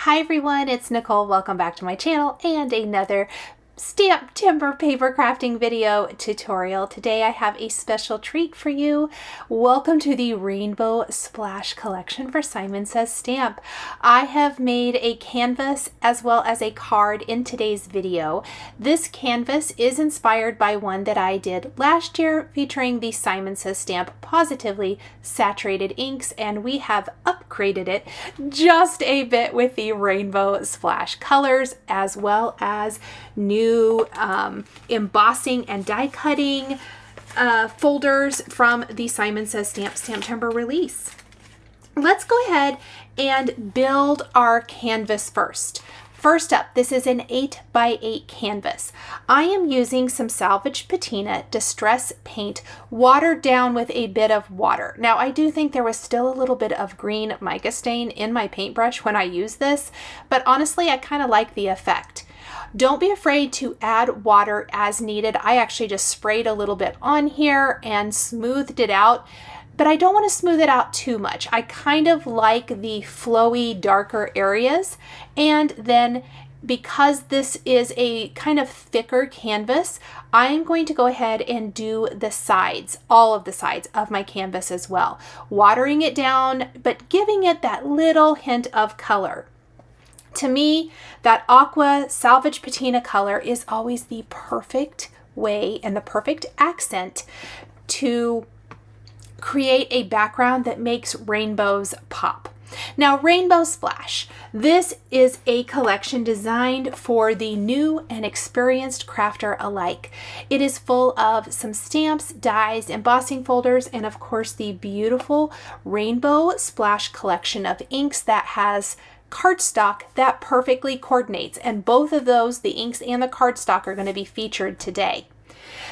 Hi everyone, it's Nicole. Welcome back to my channel and another STAMPtember paper crafting video tutorial. Today I have a special treat for you. Welcome to the Rainbow Splash collection for Simon Says Stamp. I have made a canvas as well as a card in today's video. This canvas is inspired by one that I did last year featuring the Simon Says Stamp Positively Saturated inks, and we have upgraded it just a bit with the Rainbow Splash colors as well as new embossing and die cutting folders from the Simon Says Stamp STAMPtember release. Let's go ahead and build our canvas first. First up, this is an 8x8 canvas. I am using some salvaged patina distress paint watered down with a bit of water. Now I do think there was still a little bit of green mica stain in my paintbrush when I used this, but honestly I kind of like the effect. Don't be afraid to add water as needed. I actually just sprayed a little bit on here and smoothed it out, but I don't want to smooth it out too much. I kind of like the flowy, darker areas. And then because this is a kind of thicker canvas, I am going to go ahead and do the sides, all of the sides of my canvas as well. Watering it down, but giving it that little hint of color. To me, that aqua salvage patina color is always the perfect way and the perfect accent to create a background that makes rainbows pop. Now, Rainbow Splash. This is a collection designed for the new and experienced crafter alike. It is full of some stamps, dies, embossing folders, and of course the beautiful Rainbow Splash collection of inks that has cardstock that perfectly coordinates, and both of those, the inks and the cardstock, are going to be featured today.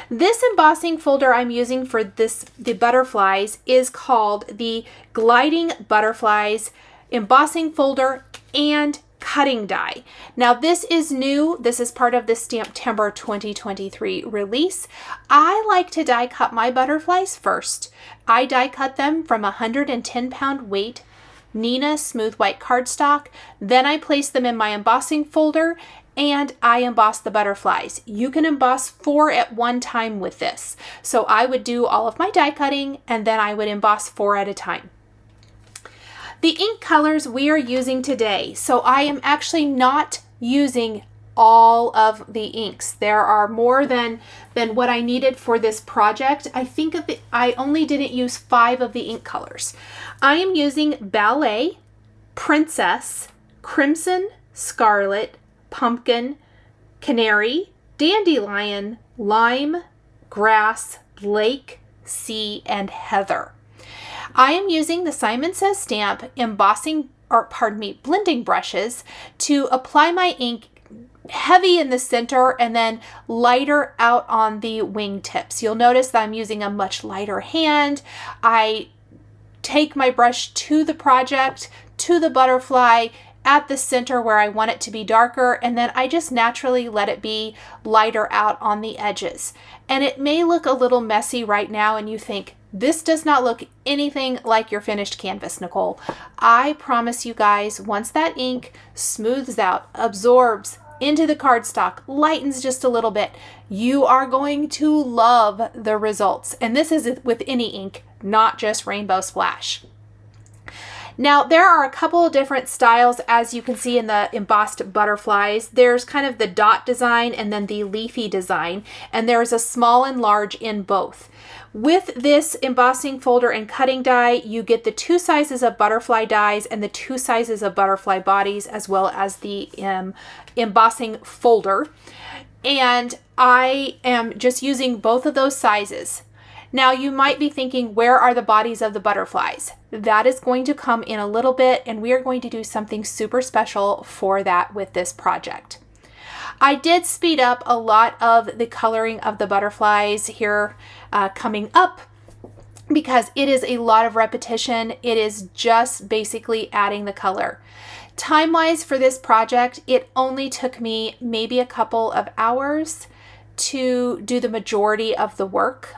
This embossing folder I'm using for the butterflies is called the Gliding Butterflies Embossing Folder and Cutting Die. Now this is new. This is part of the STAMPtember 2023 release. I like to die cut my butterflies first. I die cut them from 110-pound weight Nina smooth white cardstock. Then I place them in my embossing folder and I emboss the butterflies. You can emboss 4 at one time with this. So I would do all of my die cutting and then I would emboss 4 at a time. The ink colors we are using today. So I am actually not using all of the inks. There are more than what I needed for this project. I think I only didn't use 5 of the ink colors. I am using Ballet, Princess, Crimson, Scarlet, Pumpkin, Canary, Dandelion, Lime, Grass, Lake, Sea, and Heather. I am using the Simon Says Stamp blending brushes to apply my ink heavy in the center and then lighter out on the wingtips. You'll notice that I'm using a much lighter hand. I take my brush to the project, to the butterfly at the center where I want it to be darker, and then I just naturally let it be lighter out on the edges. And it may look a little messy right now and you think, this does not look anything like your finished canvas, Nicole. I promise you guys, once that ink smooths out, absorbs into the cardstock, lightens just a little bit, you are going to love the results. And this is with any ink, not just Rainbow Splash. Now, there are a couple of different styles, as you can see in the embossed butterflies. There's kind of the dot design and then the leafy design, and there's a small and large in both. With this embossing folder and cutting die, you get the 2 sizes of butterfly dies and the 2 sizes of butterfly bodies, as well as the embossing folder. And I am just using both of those sizes. Now you might be thinking, where are the bodies of the butterflies? That is going to come in a little bit, and we are going to do something super special for that with this project. I did speed up a lot of the coloring of the butterflies here coming up because it is a lot of repetition. It is just basically adding the color. Time-wise for this project, it only took me maybe a couple of hours to do the majority of the work.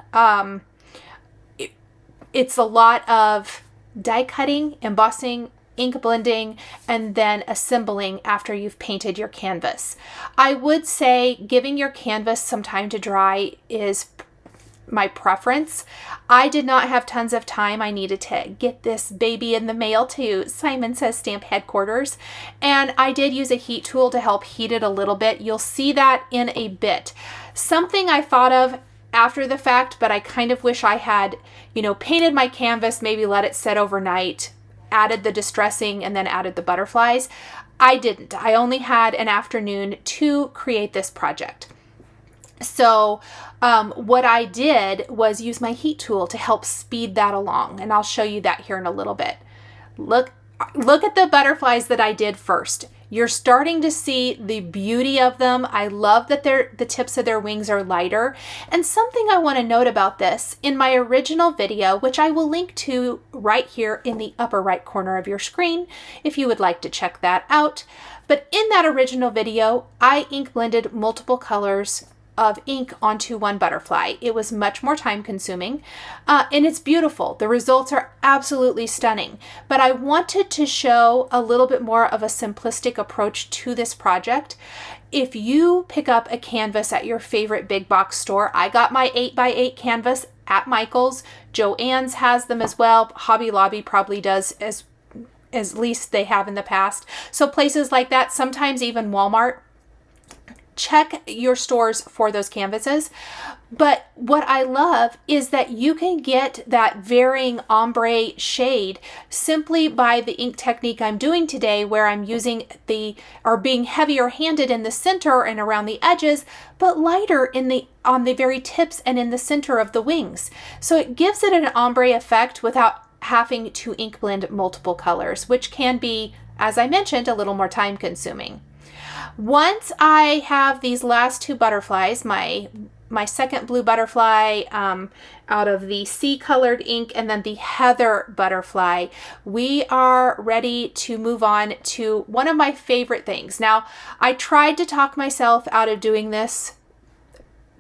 It's a lot of die cutting, embossing, ink blending, and then assembling after you've painted your canvas. I would say giving your canvas some time to dry is my preference. I did not have tons of time. I needed to get this baby in the mail to Simon Says Stamp headquarters, and I did use a heat tool to help heat it a little bit. You'll see that in a bit. Something I thought of after the fact, but I kind of wish I had, painted my canvas, maybe let it set overnight, added the distressing, and then added the butterflies. I didn't. I only had an afternoon to create this project. So what I did was use my heat tool to help speed that along, and I'll show you that here in a little bit. Look at the butterflies that I did first. You're starting to see the beauty of them. I love that the tips of their wings are lighter. And something I want to note about this, in my original video, which I will link to right here in the upper right corner of your screen, if you would like to check that out. But in that original video, I ink blended multiple colors of ink onto one butterfly. It was much more time consuming, and it's beautiful. The results are absolutely stunning, but I wanted to show a little bit more of a simplistic approach to this project. If you pick up a canvas at your favorite big box store, I got my 8x8 canvas at Michael's. Joann's has them as well. Hobby Lobby probably does as least they have in the past. So places like that, sometimes even Walmart. Check your stores for those canvases. But what I love is that you can get that varying ombre shade simply by the ink technique I'm doing today, where I'm using being heavier handed in the center and around the edges, but lighter on the very tips and in the center of the wings. So it gives it an ombre effect without having to ink blend multiple colors, which can be, as I mentioned, a little more time consuming. Once I have these last two butterflies, my second blue butterfly out of the sea colored ink, and then the heather butterfly, we are ready to move on to one of my favorite things. Now, I tried to talk myself out of doing this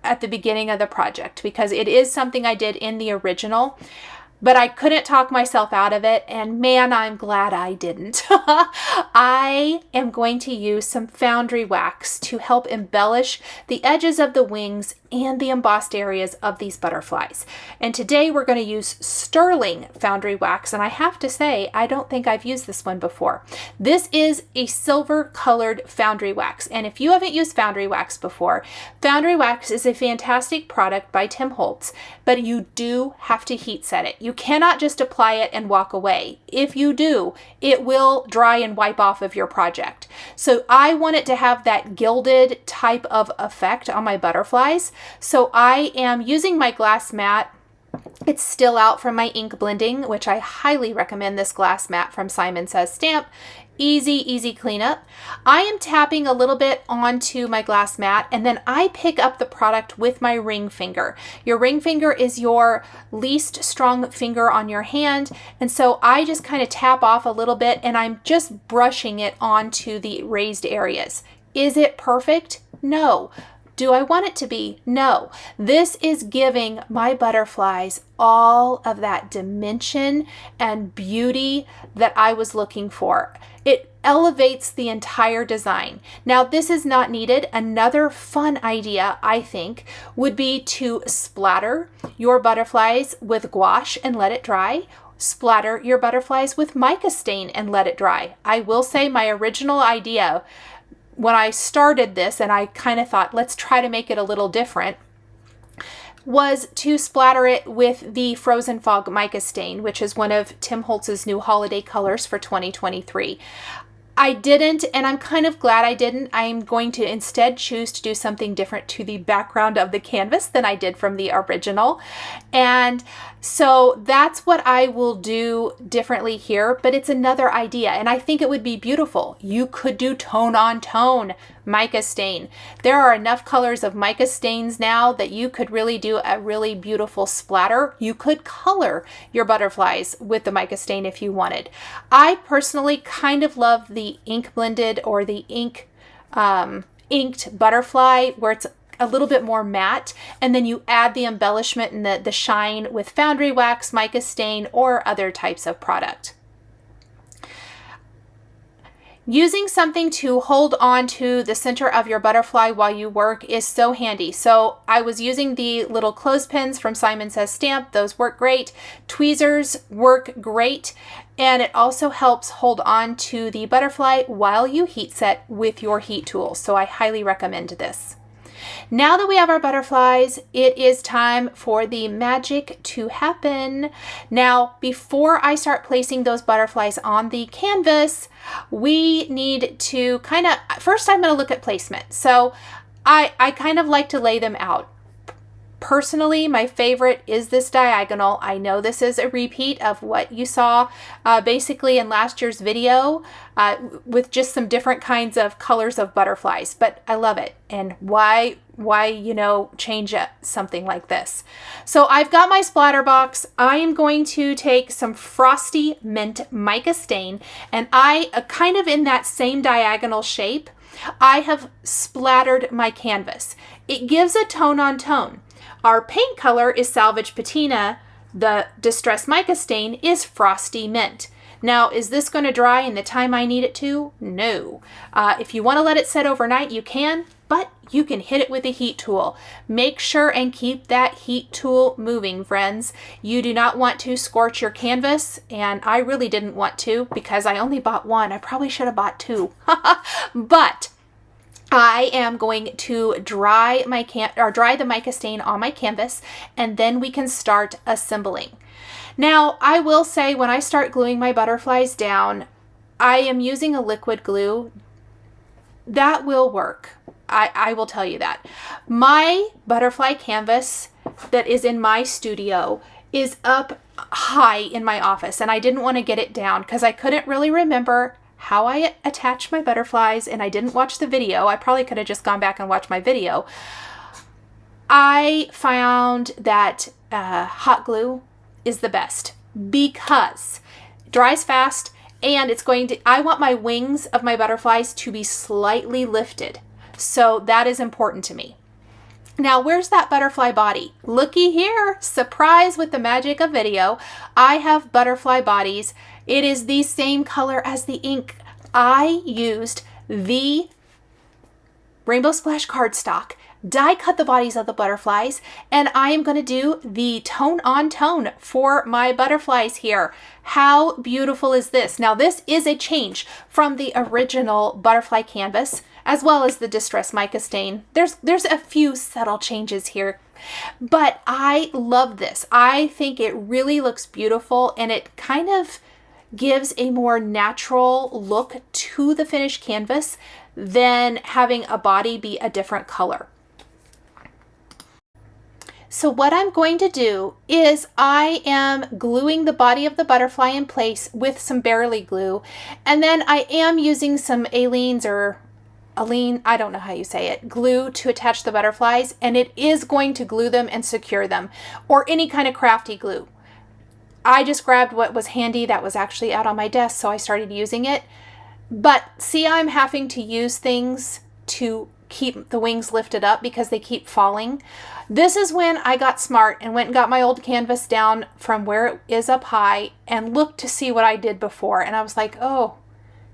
at the beginning of the project because it is something I did in the original, but I couldn't talk myself out of it, and man, I'm glad I didn't. I am going to use some Foundry wax to help embellish the edges of the wings and the embossed areas of these butterflies. And today we're going to use sterling Foundry wax, and I have to say, I don't think I've used this one before. This is a silver colored Foundry wax, and if you haven't used Foundry wax before, Foundry wax is a fantastic product by Tim Holtz, but you do have to heat set it. You cannot just apply it and walk away. If you do, it will dry and wipe off of your project. So I want it to have that gilded type of effect on my butterflies. So I am using my glass mat. It's still out from my ink blending, which I highly recommend this glass mat from Simon Says Stamp. Easy cleanup. I am tapping a little bit onto my glass mat, and then I pick up the product with my ring finger. Your ring finger is your least strong finger on your hand, and so I just kind of tap off a little bit, and I'm just brushing it onto the raised areas. Is it perfect? No. Do I want it to be? No. This is giving my butterflies all of that dimension and beauty that I was looking for. It elevates the entire design. Now, this is not needed. Another fun idea, I think, would be to splatter your butterflies with gouache and let it dry. Splatter your butterflies with mica stain and let it dry. I will say my original idea when I started this, and I kind of thought, let's try to make it a little different, was to splatter it with the Frozen Fog mica stain, which is one of Tim Holtz's new holiday colors for 2023. I didn't, and I'm kind of glad I didn't. I'm going to instead choose to do something different to the background of the canvas than I did from the original. And so that's what I will do differently here, but it's another idea, and I think it would be beautiful. You could do tone on tone mica stain. There are enough colors of mica stains now that you could really do a really beautiful splatter. You could color your butterflies with the mica stain if you wanted. I personally kind of love the ink blended or the inked butterfly, where it's a little bit more matte, and then you add the embellishment and the shine with Foundry wax, mica stain, or other types of product. Using something to hold on to the center of your butterfly while you work is so handy. So I was using the little clothespins from Simon Says Stamp. Those work great. Tweezers work great. And it also helps hold on to the butterfly while you heat set with your heat tool. So I highly recommend this. Now that we have our butterflies, it is time for the magic to happen. Now, before I start placing those butterflies on the canvas, we need to first I'm going to look at placement. So I kind of like to lay them out. Personally, my favorite is this diagonal. I know this is a repeat of what you saw basically in last year's video with just some different kinds of colors of butterflies, but I love it. And why change something like this? So I've got my splatter box. I am going to take some Frosty Mint Mica stain, and I kind of in that same diagonal shape, I have splattered my canvas. It gives a tone on tone. Our paint color is Salvaged Patina. The Distress Mica stain is Frosty Mint. Now, is this going to dry in the time I need it to? No. If you want to let it set overnight, you can, but you can hit it with a heat tool. Make sure and keep that heat tool moving, friends. You do not want to scorch your canvas, and I really didn't want to because I only bought one. I probably should have bought two. But I am going to dry the mica stain on my canvas, and then we can start assembling. Now, I will say when I start gluing my butterflies down, I am using a liquid glue. That will work. I will tell you that. My butterfly canvas that is in my studio is up high in my office, and I didn't want to get it down because I couldn't really remember how I attach my butterflies, and I didn't watch the video. I probably could have just gone back and watched my video. I found that hot glue is the best because it dries fast, and I want my wings of my butterflies to be slightly lifted. So that is important to me. Now, where's that butterfly body? Looky here, surprise with the magic of video. I have butterfly bodies. It is the same color as the ink. I used the Rainbow Splash cardstock, die cut the bodies of the butterflies, and I am going to do the tone on tone for my butterflies here. How beautiful is this? Now, this is a change from the original butterfly canvas, as well as the Distress Mica stain. There's a few subtle changes here, but I love this. I think it really looks beautiful, and it kind of gives a more natural look to the finished canvas than having a body be a different color. So what I'm going to do is I am gluing the body of the butterfly in place with some Barely glue, and then I am using some I don't know how you say it, glue to attach the butterflies, and it is going to glue them and secure them, or any kind of crafty glue. I just grabbed what was handy that was actually out on my desk, so I started using it. But see, I'm having to use things to keep the wings lifted up because they keep falling. This is when I got smart and went and got my old canvas down from where it is up high and looked to see what I did before. And I was like, oh,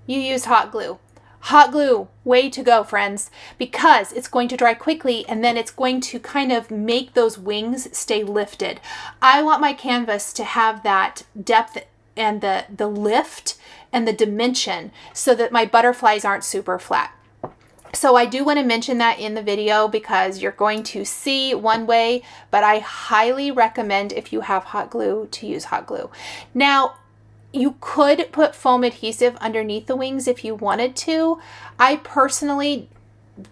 you used hot glue. Hot glue, way to go, friends, because it's going to dry quickly, and then it's going to kind of make those wings stay lifted. I want my canvas to have that depth and the lift and the dimension so that my butterflies aren't super flat. So I do want to mention that in the video because you're going to see one way, but I highly recommend if you have hot glue to use hot glue. Now, you could put foam adhesive underneath the wings if you wanted to. I personally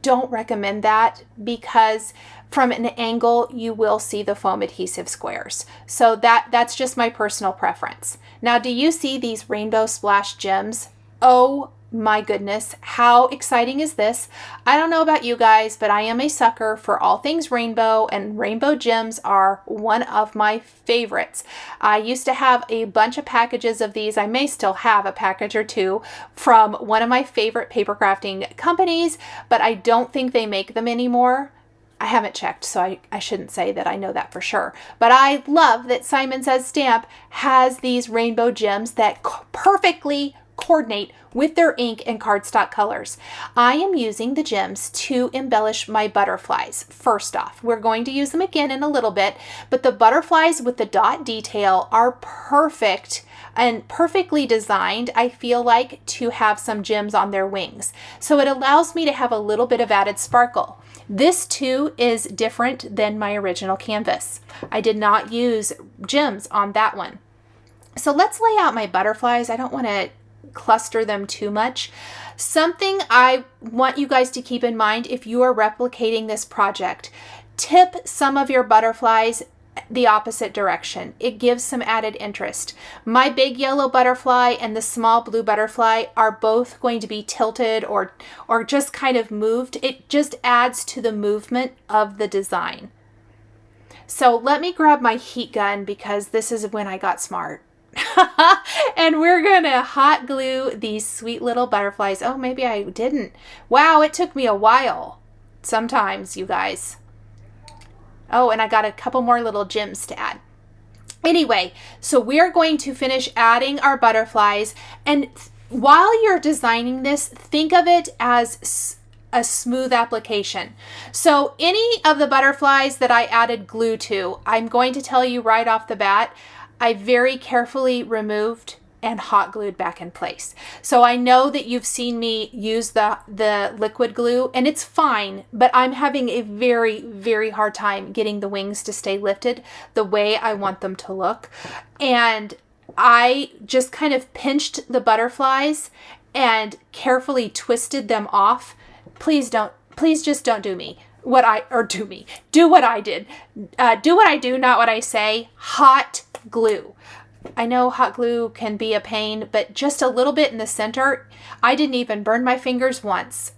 don't recommend that because from an angle you will see the foam adhesive squares. So that's just my personal preference. Now, do you see these Rainbow Splash gems? Oh my goodness, how exciting is this? I don't know about you guys, but I am a sucker for all things rainbow, and rainbow gems are one of my favorites. I used to have a bunch of packages of these. I may still have a package or two from one of my favorite paper crafting companies, but I don't think they make them anymore. I haven't checked, so I shouldn't say that I know that for sure. But I love that Simon Says Stamp has these rainbow gems that perfectly coordinate with their ink and cardstock colors. I am using the gems to embellish my butterflies. First off, we're going to use them again in a little bit, but the butterflies with the dot detail are perfect and perfectly designed, I feel like, to have some gems on their wings. So it allows me to have a little bit of added sparkle. This too is different than my original canvas. I did not use gems on that one. So let's lay out my butterflies. I don't want to cluster them too much. Something I want you guys to keep in mind if you are replicating this project, tip some of your butterflies the opposite direction. It gives some added interest. My big yellow butterfly and the small blue butterfly are both going to be tilted or just kind of moved. It just adds to the movement of the design. So let me grab my heat gun because this is when I got smart. And we're gonna hot glue these sweet little butterflies. Oh, maybe I didn't. Wow, it took me a while. Sometimes, you guys. Oh, and I got a couple more little gems to add. Anyway, so we're going to finish adding our butterflies. And while you're designing this, think of it as a smooth application. So any of the butterflies that I added glue to, I'm going to tell you right off the bat, I very carefully removed and hot glued back in place. So I know that you've seen me use the liquid glue and it's fine, but I'm having a very, very hard time getting the wings to stay lifted the way I want them to look. And I just kind of pinched the butterflies and carefully twisted them off. Please just don't do me. Do what I did. Do what I do, not what I say. Hot glue. I know hot glue can be a pain, but just a little bit in the center. I didn't even burn my fingers once.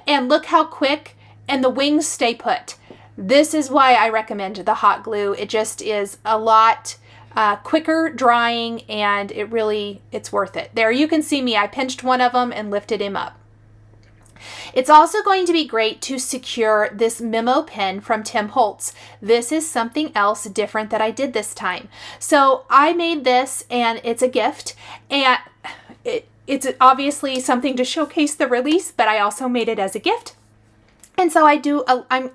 And look how quick, and the wings stay put. This is why I recommend the hot glue. It just is a lot quicker drying, and it's worth it. There you can see me. I pinched one of them and lifted him up. It's also going to be great to secure this memo pen from Tim Holtz. This is something else different that I did this time. So I made this and it's a gift, and it's obviously something to showcase the release, but I also made it as a gift. And so I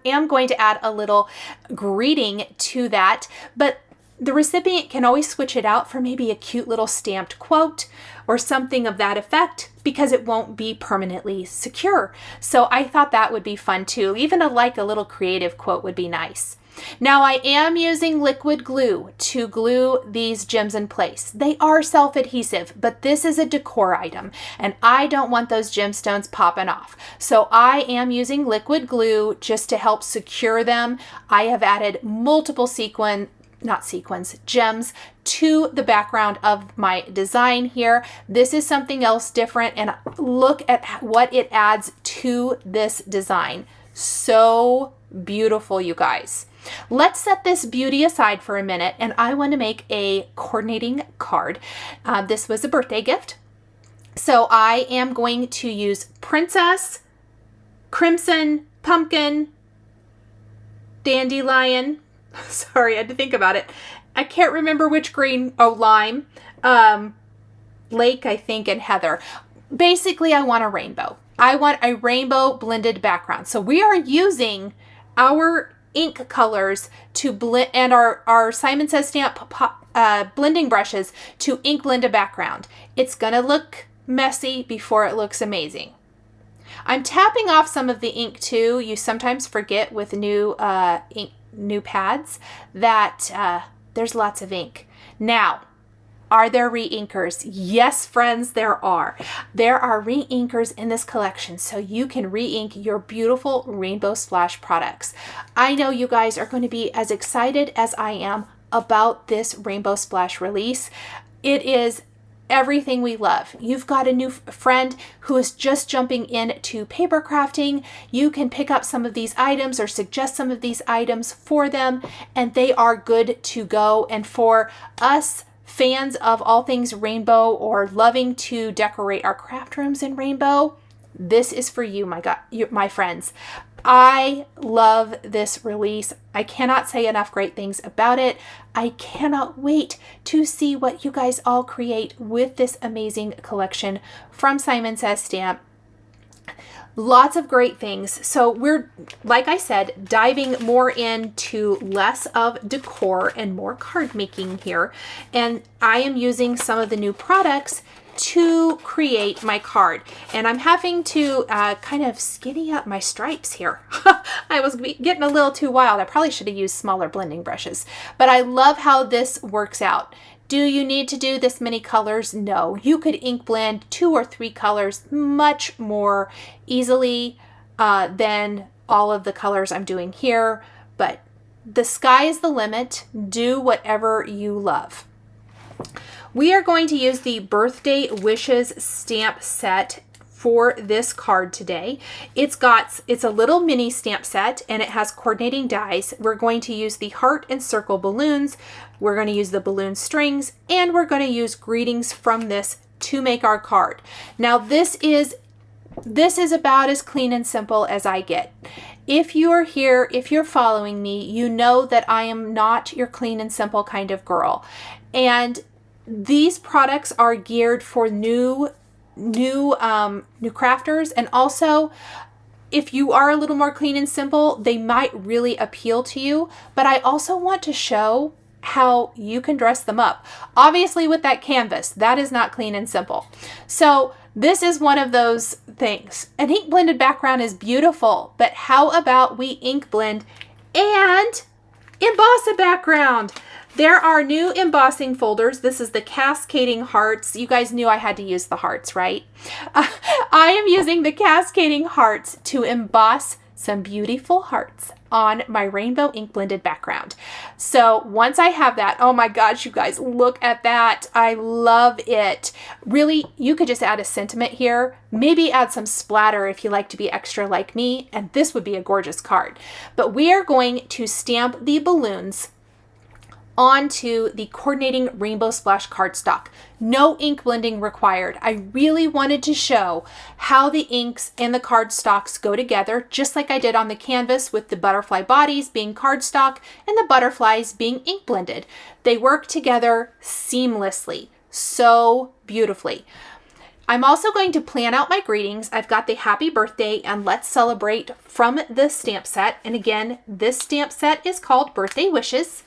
am going to add a little greeting to that, but the recipient can always switch it out for maybe a cute little stamped quote or something of that effect, because it won't be permanently secure. So I thought that would be fun too. Even a little creative quote would be nice. Now I am using liquid glue to glue these gems in place. They are self-adhesive, but this is a decor item and I don't want those gemstones popping off. So I am using liquid glue just to help secure them. I have added multiple gems to the background of my design here. This is something else different, and look at what it adds to this design. So beautiful, you guys. Let's set this beauty aside for a minute, and I want to make a coordinating card. This was a birthday gift. So I am going to use Princess, Crimson, Pumpkin, Dandelion. Sorry, I had to think about it. I can't remember which green. Oh, lime, Lake, I think, and Heather. Basically, I want a rainbow. I want a rainbow blended background. So we are using our ink colors to blend, and our Simon Says Stamp blending brushes to ink blend a background. It's gonna look messy before it looks amazing. I'm tapping off some of the ink too. You sometimes forget with new pads that there's lots of ink. Now, are there re-inkers? Yes, friends, there are. There are re-inkers in this collection, so you can re-ink your beautiful Rainbow Splash products. I know you guys are going to be as excited as I am about this Rainbow Splash release. It is everything we love. You've got a new friend who is just jumping into paper crafting. You can pick up some of these items or suggest some of these items for them, and they are good to go. And for us fans of all things rainbow or loving to decorate our craft rooms in rainbow, this is for you, my friends. I love this release. I cannot say enough great things about it. I cannot wait to see what you guys all create with this amazing collection from Simon Says Stamp. Lots of great things. So we're, like I said, diving more into less of decor and more card making here. And I am using some of the new products to create my card. And I'm having to kind of skinny up my stripes here. I was getting a little too wild. I probably should have used smaller blending brushes. But I love how this works out. Do you need to do this many colors? No. You could ink blend 2 or 3 colors much more easily than all of the colors I'm doing here. But the sky is the limit. Do whatever you love. We are going to use the Birthday Wishes stamp set for this card today. It's a little mini stamp set and it has coordinating dies. We're going to use the heart and circle balloons. We're going to use the balloon strings, and we're going to use greetings from this to make our card. Now this is about as clean and simple as I get. If you are here, if you're following me, you know that I am not your clean and simple kind of girl. And these products are geared for new crafters, and also if you are a little more clean and simple, they might really appeal to you. But I also want to show how you can dress them up. Obviously with that canvas, that is not clean and simple. So this is one of those things. An ink blended background is beautiful, but how about we ink blend and emboss a background? There are new embossing folders. This is the Cascading Hearts. You guys knew I had to use the hearts, right? I am using the Cascading Hearts to emboss some beautiful hearts on my rainbow ink blended background. So once I have that, oh my gosh, you guys, look at that. I love it. Really, you could just add a sentiment here, maybe add some splatter if you like to be extra like me, and this would be a gorgeous card. But we are going to stamp the balloons onto the coordinating rainbow splash cardstock. No ink blending required. I really wanted to show how the inks and the cardstocks go together, just like I did on the canvas with the butterfly bodies being cardstock and the butterflies being ink blended. They work together seamlessly, so beautifully. I'm also going to plan out my greetings. I've got the happy birthday and let's celebrate from the stamp set. And again, this stamp set is called Birthday Wishes.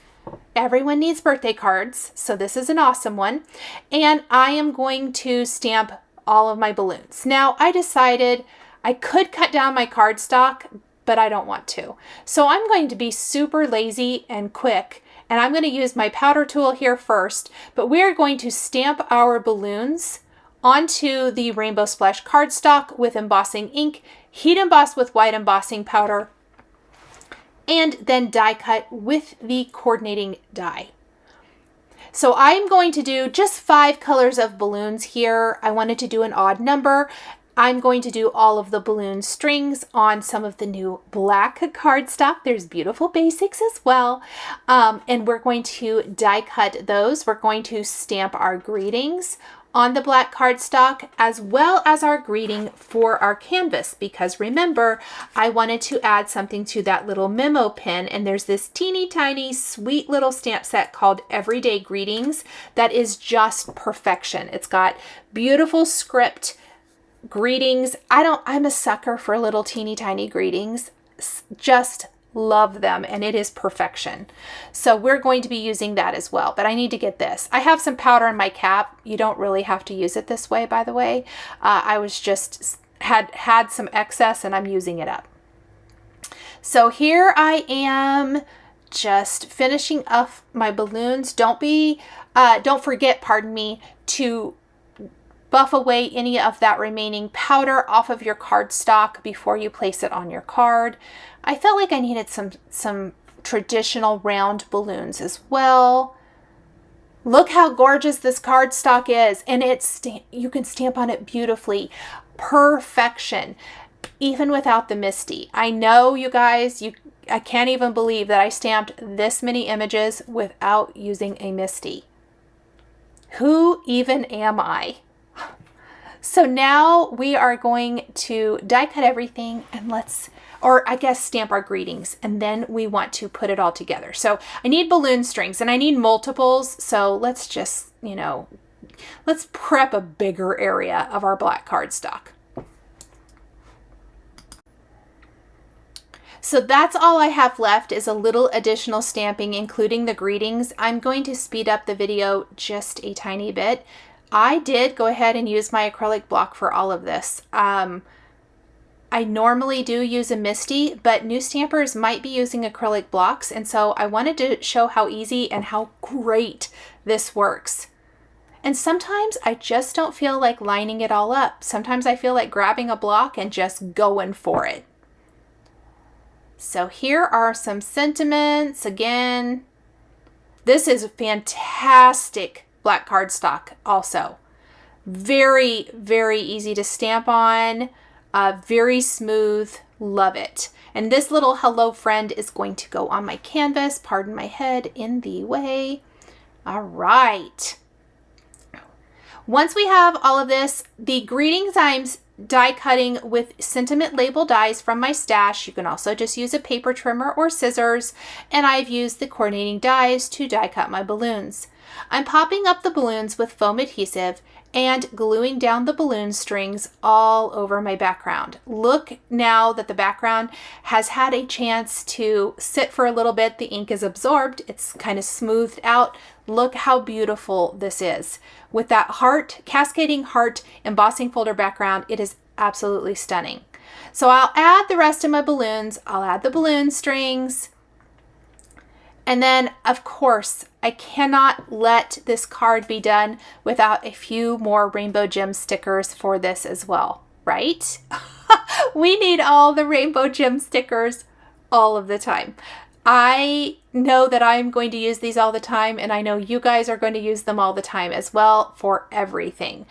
Everyone needs birthday cards, so this is an awesome one. And I am going to stamp all of my balloons. Now, I decided I could cut down my cardstock, but I don't want to. So I'm going to be super lazy and quick, and I'm going to use my powder tool here first, but we're going to stamp our balloons onto the Rainbow Splash cardstock with embossing ink, heat emboss with white embossing powder, and then die cut with the coordinating die. So I'm going to do just 5 colors of balloons here. I wanted to do an odd number. I'm going to do all of the balloon strings on some of the new black cardstock. There's beautiful basics as well. And we're going to die cut those. We're going to stamp our greetings on the black cardstock, as well as our greeting for our canvas, because remember, I wanted to add something to that little memo pin, and there's this teeny tiny sweet little stamp set called Everyday Greetings that is just perfection. It's got beautiful script greetings. I'm a sucker for little teeny tiny greetings. Just love them, and it is perfection. So we're going to be using that as well, but I need to get this. I have some powder in my cap. You don't really have to use it this way, by the way. I was just had some excess and I'm using it up. So here I am just finishing up my balloons. Don't forget, pardon me, to buff away any of that remaining powder off of your cardstock before you place it on your card. I felt like I needed some traditional round balloons as well. Look how gorgeous this cardstock is, and you can stamp on it beautifully. Perfection, even without the MISTI. I know, you guys, I can't even believe that I stamped this many images without using a MISTI. Who even am I? So now we are going to die cut everything and or I guess stamp our greetings, and then we want to put it all together. So I need balloon strings and I need multiples. So let's just, let's prep a bigger area of our black cardstock. So that's all I have left is a little additional stamping, including the greetings. I'm going to speed up the video just a tiny bit. I did go ahead and use my acrylic block for all of this. I normally do use a MISTI, but new stampers might be using acrylic blocks, and so I wanted to show how easy and how great this works. And sometimes I just don't feel like lining it all up. Sometimes I feel like grabbing a block and just going for it. So here are some sentiments. Again, this is fantastic black cardstock also. Very, very easy to stamp on. Very smooth. Love it. And this little hello friend is going to go on my canvas. Pardon my head in the way. All right. Once we have all of this, the greetings I'm die cutting with sentiment label dies from my stash. You can also just use a paper trimmer or scissors, and I've used the coordinating dies to die cut my balloons. I'm popping up the balloons with foam adhesive and gluing down the balloon strings all over my background. Look now that the background has had a chance to sit for a little bit. The ink is absorbed. It's kind of smoothed out. Look how beautiful this is. With that heart, cascading heart embossing folder background, it is absolutely stunning. So I'll add the rest of my balloons. I'll add the balloon strings. And then, of course, I cannot let this card be done without a few more rainbow gem stickers for this as well, right? We need all the rainbow gem stickers all of the time. I know that I'm going to use these all the time, and I know you guys are going to use them all the time as well for everything.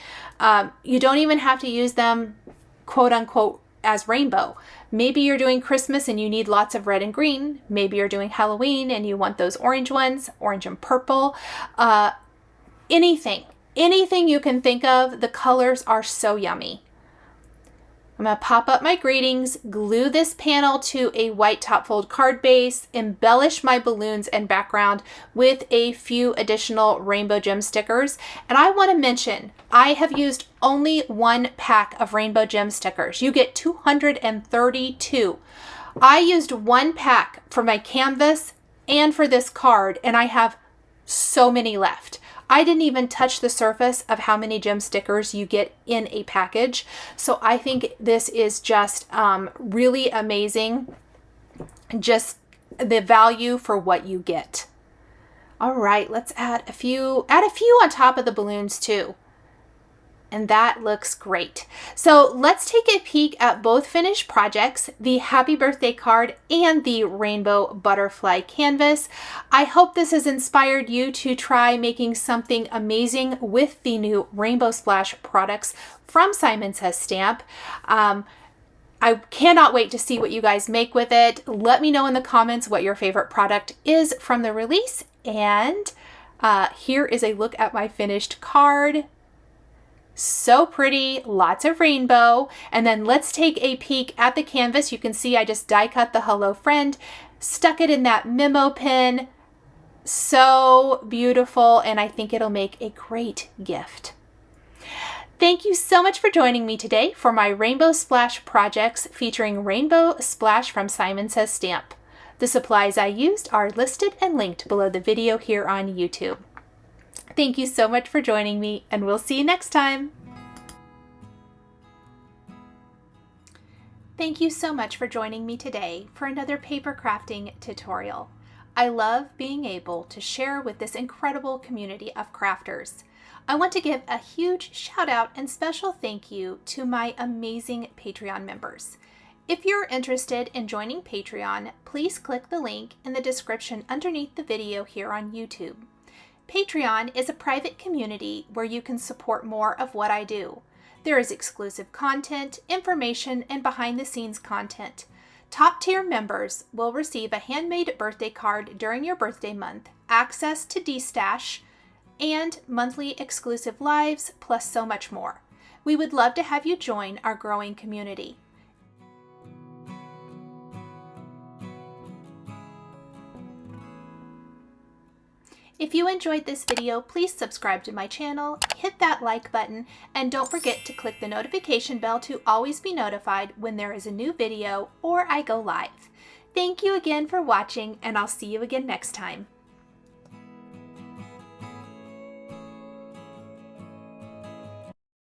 You don't even have to use them, quote unquote, as rainbow. Maybe you're doing Christmas and you need lots of red and green. Maybe you're doing Halloween and you want those orange ones, orange and purple. Anything you can think of. The colors are so yummy. I'm going to pop up my greetings, glue this panel to a white top fold card base, embellish my balloons and background with a few additional rainbow gem stickers. And I want to mention, I have used only one pack of rainbow gem stickers. You get 232. I used one pack for my canvas and for this card, and I have so many left. I didn't even touch the surface of how many gem stickers you get in a package. So I think this is just really amazing. Just the value for what you get. All right, let's add a few on top of the balloons too. And that looks great. So let's take a peek at both finished projects, the happy birthday card and the rainbow butterfly canvas. I hope this has inspired you to try making something amazing with the new Rainbow Splash products from Simon Says Stamp. I cannot wait to see what you guys make with it. Let me know in the comments what your favorite product is from the release. And here is a look at my finished card. So pretty, lots of rainbow. And then let's take a peek at the canvas. You can see I just die cut the hello friend, stuck it in that memo pin. So beautiful, and I think it'll make a great gift. Thank you so much for joining me today for my Rainbow Splash projects featuring Rainbow Splash from Simon Says Stamp. The supplies I used are listed and linked below the video here on YouTube. Thank you so much for joining me, and we'll see you next time. Thank you so much for joining me today for another paper crafting tutorial. I love being able to share with this incredible community of crafters. I want to give a huge shout out and special thank you to my amazing Patreon members. If you're interested in joining Patreon, please click the link in the description underneath the video here on YouTube. Patreon is a private community where you can support more of what I do. There is exclusive content, information, and behind-the-scenes content. Top-tier members will receive a handmade birthday card during your birthday month, access to D-Stash, and monthly exclusive lives, plus so much more. We would love to have you join our growing community. If you enjoyed this video, please subscribe to my channel, hit that like button, and don't forget to click the notification bell to always be notified when there is a new video or I go live. Thank you again for watching, and I'll see you again next time.